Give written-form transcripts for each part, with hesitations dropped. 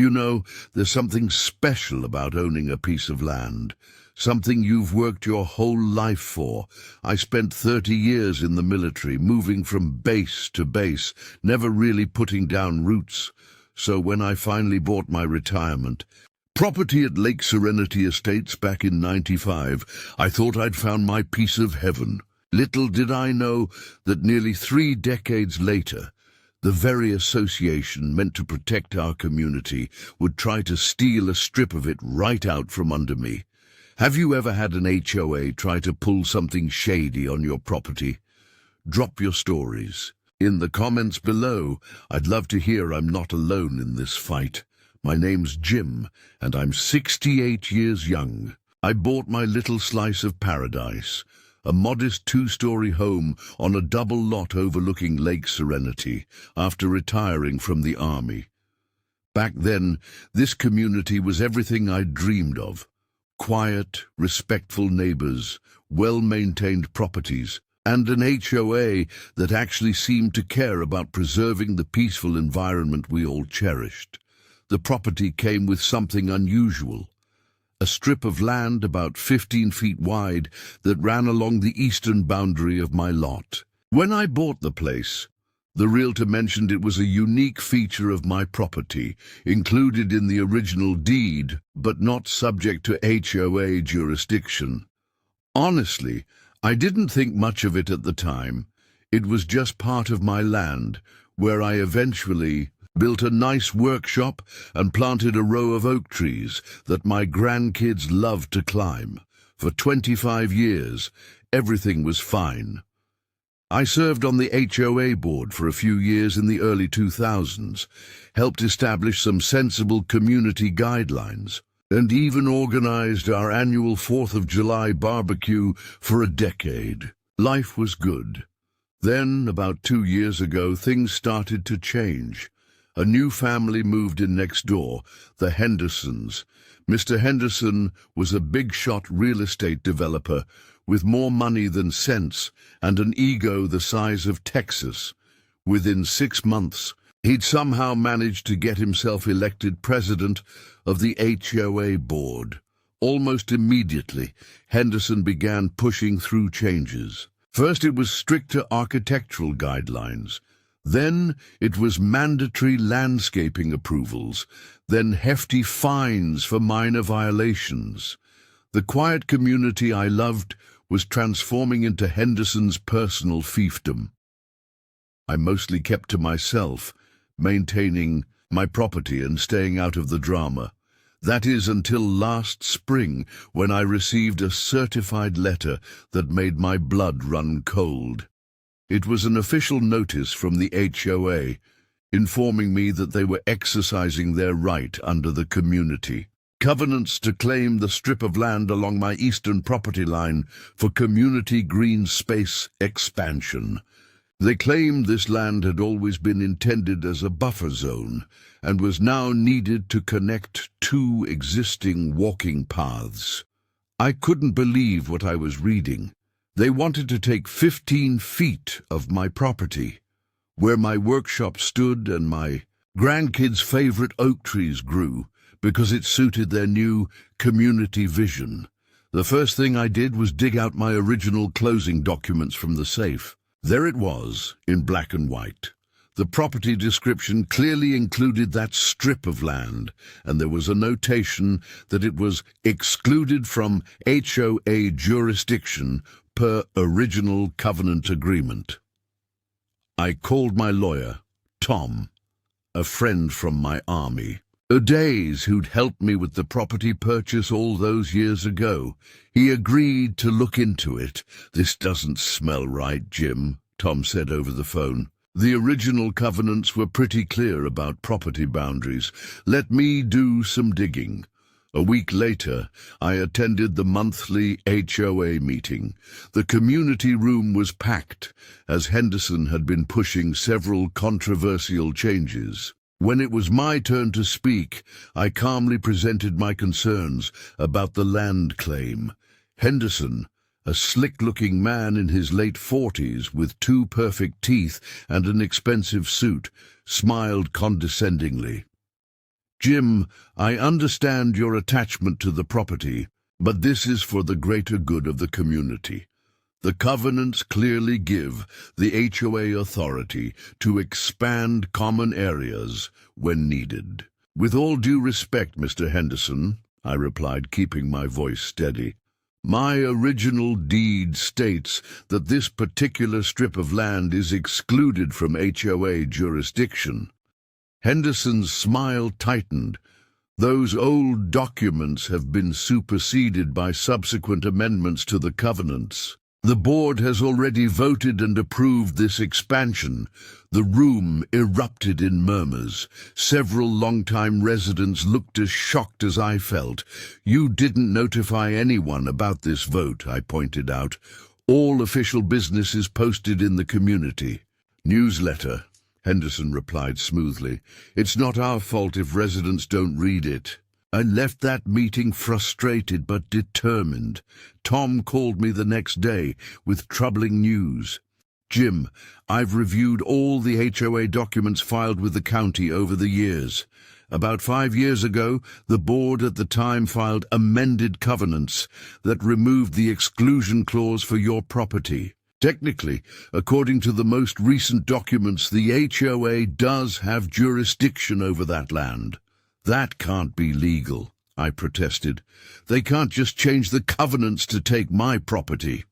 You know, there's something special about owning a piece of land, something you've worked your whole life for. I spent 30 years in the military, moving from base to base, never really putting down roots. So when I finally bought my retirement property at Lake Serenity Estates back in '95, I thought I'd found my piece of heaven. Little did I know that nearly 3 decades later, the very association meant to protect our community would try to steal a strip of it right out from under me. Have you ever had an HOA try to pull something shady on your property? Drop your stories in the comments below. I'd love to hear I'm not alone in this fight. My name's Jim, and I'm 68 years young. I bought my little slice of paradise, a modest 2-story home on a double lot overlooking Lake Serenity, after retiring from the army. Back then, this community was everything I'd dreamed of. Quiet, respectful neighbors, well-maintained properties, and an HOA that actually seemed to care about preserving the peaceful environment we all cherished. The property came with something unusual. A strip of land about 15 feet wide that ran along the eastern boundary of my lot. When I bought the place, the realtor mentioned it was a unique feature of my property, included in the original deed, but not subject to HOA jurisdiction. Honestly, I didn't think much of it at the time. It was just part of my land, where I eventually built a nice workshop and planted a row of oak trees that my grandkids loved to climb. For 25 years, everything was fine. I served on the HOA board for a few years in the early 2000s, helped establish some sensible community guidelines, and even organized our annual 4th of July barbecue for a decade. Life was good. Then, about 2 years ago, things started to change. A new family moved in next door, the Hendersons. Mr. Henderson was a big-shot real estate developer with more money than sense and an ego the size of Texas. Within 6 months, he'd somehow managed to get himself elected president of the HOA board. Almost immediately, Henderson began pushing through changes. First, it was stricter architectural guidelines. Then it was mandatory landscaping approvals, then hefty fines for minor violations. The quiet community I loved was transforming into Henderson's personal fiefdom. I mostly kept to myself, maintaining my property and staying out of the drama. That is until last spring, when I received a certified letter that made my blood run cold. It was an official notice from the HOA, informing me that they were exercising their right under the community covenants to claim the strip of land along my eastern property line for community green space expansion. They claimed this land had always been intended as a buffer zone and was now needed to connect 2 existing walking paths. I couldn't believe what I was reading. They wanted to take 15 feet of my property, where my workshop stood and my grandkids' favorite oak trees grew, because it suited their new community vision. The first thing I did was dig out my original closing documents from the safe. There it was, in black and white. The property description clearly included that strip of land, and there was a notation that it was excluded from HOA jurisdiction per original covenant agreement. I called my lawyer, Tom, a friend from my army. Days who'd helped me with the property purchase all those years ago. He agreed to look into it. "This doesn't smell right, Jim," Tom said over the phone. "The original covenants were pretty clear about property boundaries. Let me do some digging." A week later, I attended the monthly HOA meeting. The community room was packed, as Henderson had been pushing several controversial changes. When it was my turn to speak, I calmly presented my concerns about the land claim. Henderson, a slick-looking man in his late 40s with 2 perfect teeth and an expensive suit, smiled condescendingly. Jim, I understand your attachment to the property, but this is for the greater good of the community. The covenants clearly give the HOA authority to expand common areas when needed. With all due respect, Mr. Henderson, I replied, keeping my voice steady, my original deed states that this particular strip of land is excluded from HOA jurisdiction. Henderson's smile tightened. Those old documents have been superseded by subsequent amendments to the covenants. The board has already voted and approved this expansion. The room erupted in murmurs. Several longtime residents looked as shocked as I felt. You didn't notify anyone about this vote, I pointed out. All official business is posted in the community newsletter. Henderson replied smoothly. It's not our fault if residents don't read it. I left that meeting frustrated but determined. Tom called me the next day with troubling news. Jim, I've reviewed all the HOA documents filed with the county over the years. About 5 years ago, the board at the time filed amended covenants that removed the exclusion clause for your property. Technically, according to the most recent documents, the HOA does have jurisdiction over that land. That can't be legal, I protested. They can't just change the covenants to take my property.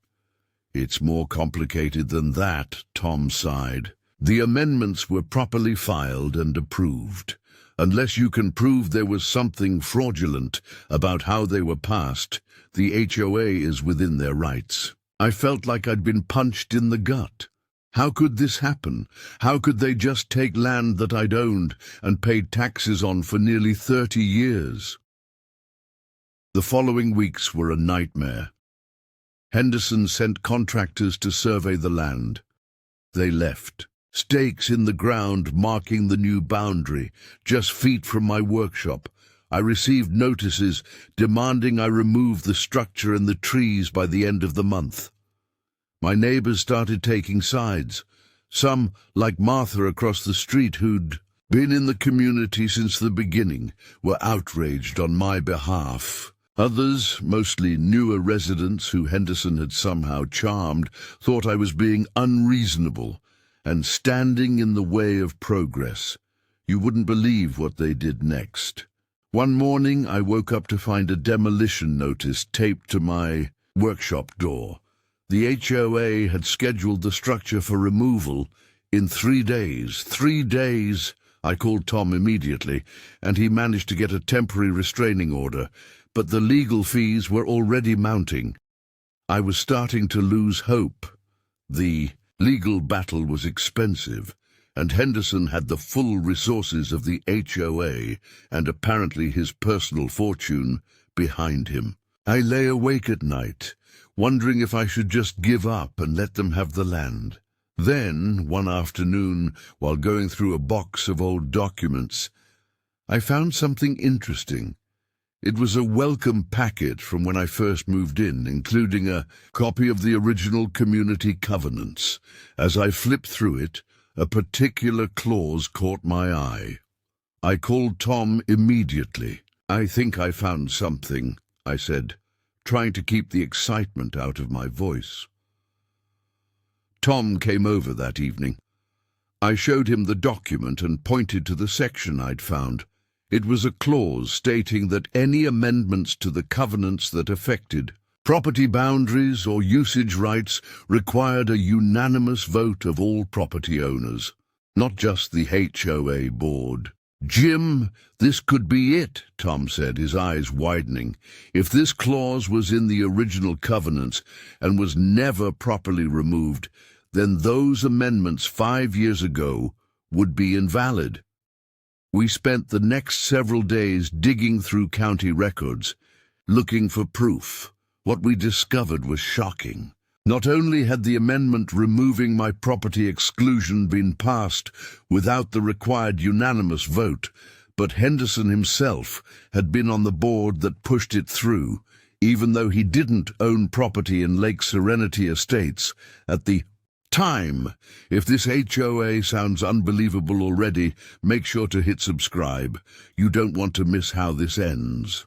It's more complicated than that, Tom sighed. The amendments were properly filed and approved. Unless you can prove there was something fraudulent about how they were passed, the HOA is within their rights. I felt like I'd been punched in the gut. How could this happen? How could they just take land that I'd owned and paid taxes on for nearly 30 years? The following weeks were a nightmare. Henderson sent contractors to survey the land. They left. Stakes in the ground marking the new boundary, just feet from my workshop. I received notices demanding I remove the structure and the trees by the end of the month. My neighbors started taking sides. Some, like Martha across the street, who'd been in the community since the beginning, were outraged on my behalf. Others, mostly newer residents who Henderson had somehow charmed, thought I was being unreasonable and standing in the way of progress. You wouldn't believe what they did next. One morning I woke up to find a demolition notice taped to my workshop door. The HOA had scheduled the structure for removal in 3 days. 3 days! I called Tom immediately, and he managed to get a temporary restraining order, but the legal fees were already mounting. I was starting to lose hope. The legal battle was expensive, and Henderson had the full resources of the HOA and apparently his personal fortune behind him. I lay awake at night, wondering if I should just give up and let them have the land. Then, one afternoon, while going through a box of old documents, I found something interesting. It was a welcome packet from when I first moved in, including a copy of the original community covenants. As I flipped through it, a particular clause caught my eye. I called Tom immediately. I think I found something, I said, trying to keep the excitement out of my voice. Tom came over that evening. I showed him the document and pointed to the section I'd found. It was a clause stating that any amendments to the covenants that affected property boundaries or usage rights required a unanimous vote of all property owners, not just the HOA board. Jim, this could be it, Tom said, his eyes widening. If this clause was in the original covenants and was never properly removed, then those amendments 5 years ago would be invalid. We spent the next several days digging through county records, looking for proof. What we discovered was shocking. Not only had the amendment removing my property exclusion been passed without the required unanimous vote, but Henderson himself had been on the board that pushed it through, even though he didn't own property in Lake Serenity Estates at the time. If this HOA sounds unbelievable already, make sure to hit subscribe. You don't want to miss how this ends.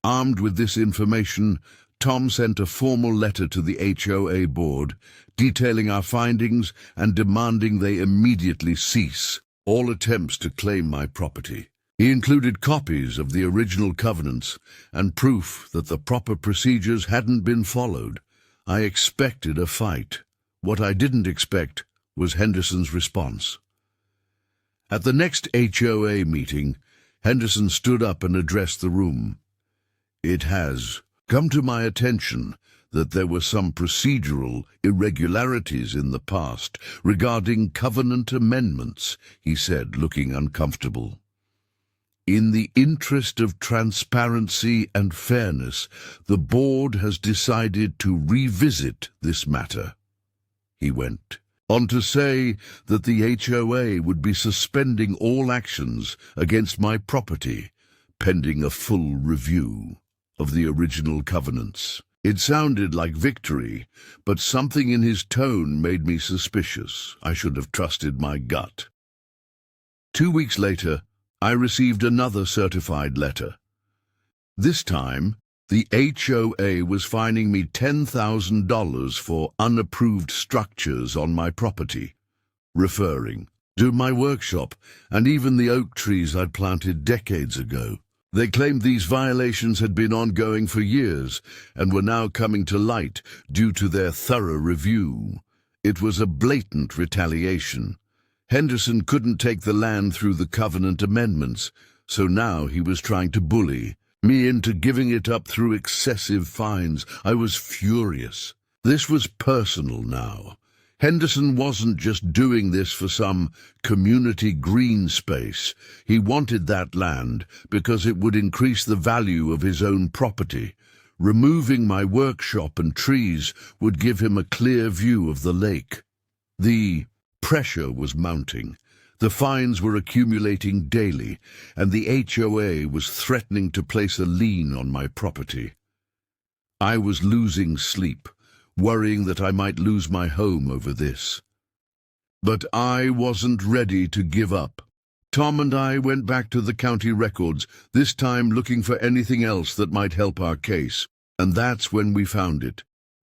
Armed with this information, Tom sent a formal letter to the HOA board, detailing our findings and demanding they immediately cease all attempts to claim my property. He included copies of the original covenants and proof that the proper procedures hadn't been followed. I expected a fight. What I didn't expect was Henderson's response. At the next HOA meeting, Henderson stood up and addressed the room. It has come to my attention that there were some procedural irregularities in the past regarding covenant amendments, he said, looking uncomfortable. In the interest of transparency and fairness, the board has decided to revisit this matter. He went on to say that the HOA would be suspending all actions against my property, pending a full review of the original covenants. It sounded like victory, but something in his tone made me suspicious. I should have trusted my gut. 2 weeks later, I received another certified letter. This time, the HOA was fining me $10,000 for unapproved structures on my property, referring to my workshop and even the oak trees I'd planted decades ago. They claimed these violations had been ongoing for years and were now coming to light due to their thorough review. It was a blatant retaliation. Henderson couldn't take the land through the covenant amendments, so now he was trying to bully me into giving it up through excessive fines. I was furious. This was personal now. Henderson wasn't just doing this for some community green space. He wanted that land because it would increase the value of his own property. Removing my workshop and trees would give him a clear view of the lake. The pressure was mounting. The fines were accumulating daily, and the HOA was threatening to place a lien on my property. I was losing sleep, worrying that I might lose my home over this. But I wasn't ready to give up. Tom and I went back to the county records, this time looking for anything else that might help our case, and that's when we found it.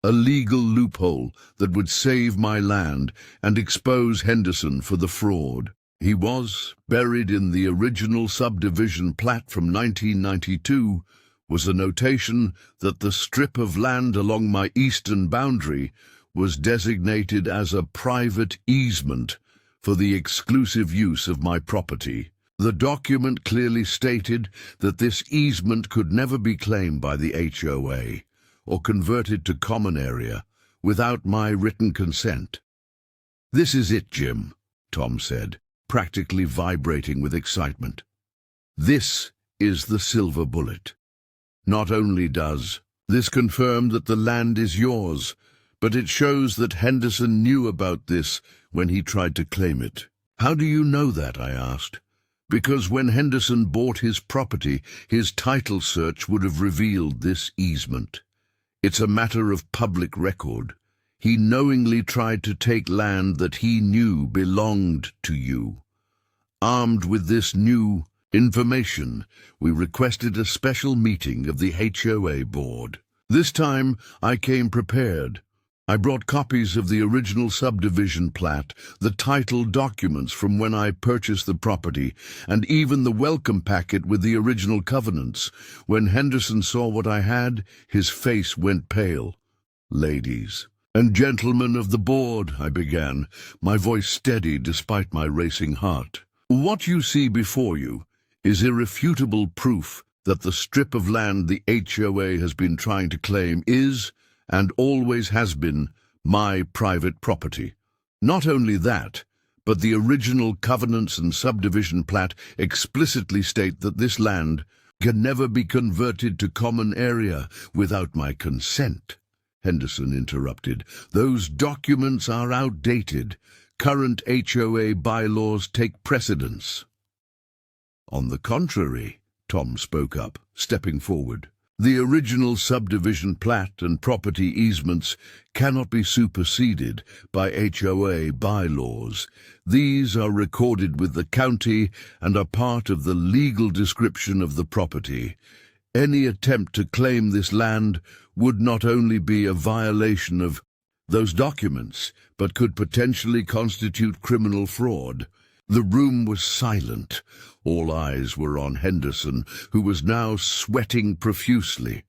A legal loophole that would save my land and expose Henderson for the fraud. He was buried in the original subdivision plat from 1992, was a notation that the strip of land along my eastern boundary was designated as a private easement for the exclusive use of my property. The document clearly stated that this easement could never be claimed by the HOA or converted to common area without my written consent. "This is it, Jim," Tom said, practically vibrating with excitement. "This is the silver bullet. Not only does this confirm that the land is yours, but it shows that Henderson knew about this when he tried to claim it." "How do you know that?" I asked. "Because when Henderson bought his property, his title search would have revealed this easement. It's a matter of public record. He knowingly tried to take land that he knew belonged to you. Armed with this new information, we requested a special meeting of the HOA board. This time, I came prepared. I brought copies of the original subdivision plat, the title documents from when I purchased the property, and even the welcome packet with the original covenants. When Henderson saw what I had, his face went pale. "Ladies and gentlemen of the board," I began, my voice steady despite my racing heart. "What you see before you is irrefutable proof that the strip of land the HOA has been trying to claim is, and always has been, my private property. Not only that, but the original covenants and subdivision plat explicitly state that this land can never be converted to common area without my consent." Henderson interrupted. "Those documents are outdated. Current HOA bylaws take precedence." "On the contrary," Tom spoke up, stepping forward. The original subdivision plat and property easements cannot be superseded by HOA bylaws. These are recorded with the county and are part of the legal description of the property. Any attempt to claim this land would not only be a violation of those documents, but could potentially constitute criminal fraud. The room was silent. All eyes were on Henderson, who was now sweating profusely.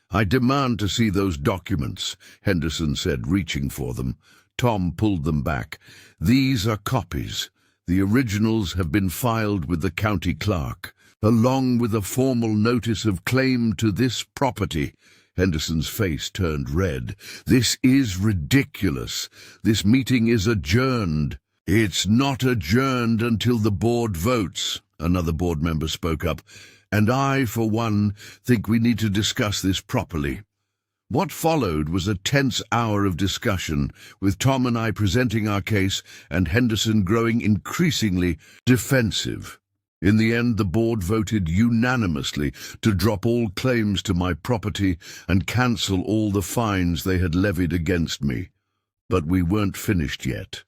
"I demand to see those documents," Henderson said, reaching for them. Tom pulled them back. "These are copies. The originals have been filed with the county clerk, along with a formal notice of claim to this property." Henderson's face turned red. "This is ridiculous. This meeting is adjourned." "It's not adjourned until the board votes," another board member spoke up, "and I, for one, think we need to discuss this properly." What followed was a tense hour of discussion, with Tom and I presenting our case and Henderson growing increasingly defensive. In the end, the board voted unanimously to drop all claims to my property and cancel all the fines they had levied against me. But we weren't finished yet.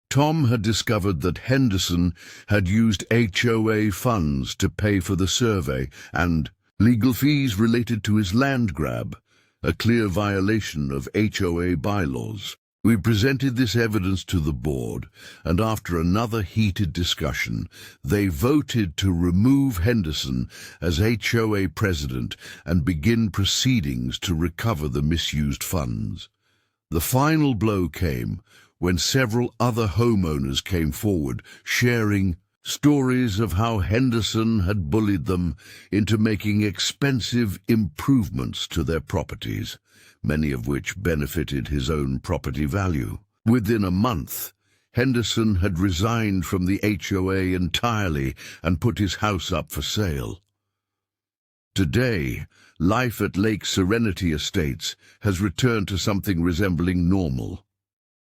Tom had discovered that Henderson had used HOA funds to pay for the survey and legal fees related to his land grab, a clear violation of HOA bylaws. We presented this evidence to the board, and after another heated discussion, they voted to remove Henderson as HOA president and begin proceedings to recover the misused funds. The final blow came when several other homeowners came forward, sharing stories of how Henderson had bullied them into making expensive improvements to their properties, many of which benefited his own property value. Within a month, Henderson had resigned from the HOA entirely and put his house up for sale. Today, life at Lake Serenity Estates has returned to something resembling normal.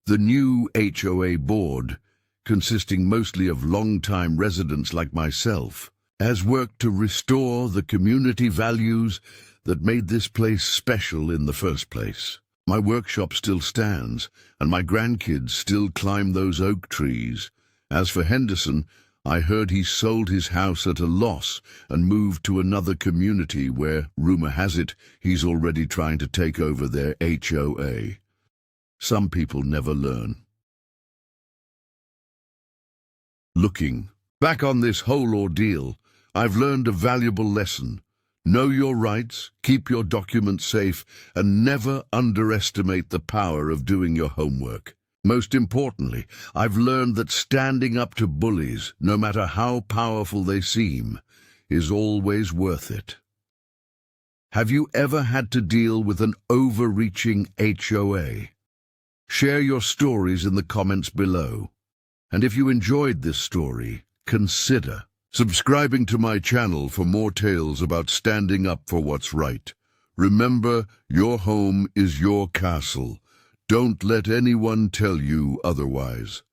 The new HOA board, consisting mostly of long-time residents like myself, has worked to restore the community values that made this place special in the first place. My workshop still stands, and my grandkids still climb those oak trees. As for Henderson, I heard he sold his house at a loss and moved to another community where, rumor has it, he's already trying to take over their HOA. Some people never learn. Looking back on this whole ordeal, I've learned a valuable lesson. Know your rights, keep your documents safe, and never underestimate the power of doing your homework. Most importantly, I've learned that standing up to bullies, no matter how powerful they seem, is always worth it. Have you ever had to deal with an overreaching HOA? Share your stories in the comments below. And if you enjoyed this story, consider subscribing to my channel for more tales about standing up for what's right. Remember, your home is your castle. Don't let anyone tell you otherwise.